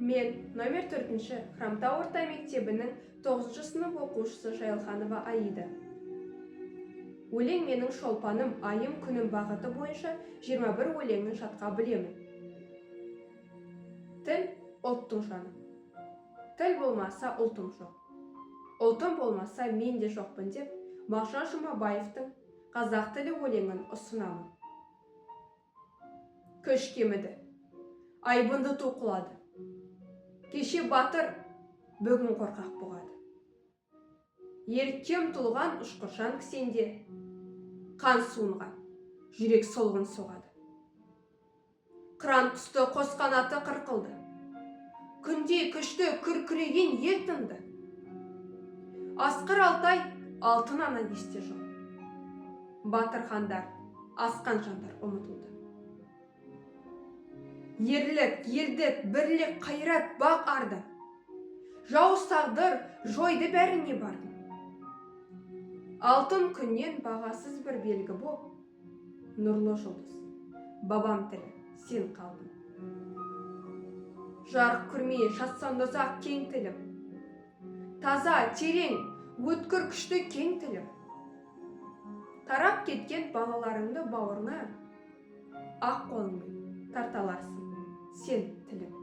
Мен номер 4-ші Хромтау орта мектебінің 9-шы сынып оқушысы Жайлханова Аида. Өлең менің шолпаным, айым күнім бағыты бойынша 21 өлеңін жатқа білемін. Тіл ұлттың жаны. Тіл болмаса ұлтым жоқ. Ұлтым болмаса мен де жоқпын деп Мағжан Жұмабаевтың қазақ тілі өлеңін ұсынамын. Көш кеміді, айбынды тоқылады. Кеше батыр, бүгін қорқақ бұғады. Еркем тұлған ұшқыршан кісенде, қан суынған, жүрек солғын соғады. Қыран құсты қос қанаты қырқылды. Күнде күшті күркіреген ел тынды. Асқар Алтай алтын ана есте жоқ. Батыр хандар, асқан жандар ұмытылды. Ерлік, елдік, бірлік, қайрат, бақ арды. Жау сағдыр, жойды бәріне барды. Алтын күннен бағасыз бір белгі боп, нұрлы жұлдыз, бабам тілі, сен қалдың. Жарық күрмей жатсам ұзақ кең тілім. Таза, терең, өткір күшті кең тілім. Тарап кеткен балаларыңды бауырына, ақ қолыңмен тарталарсың сен тілім.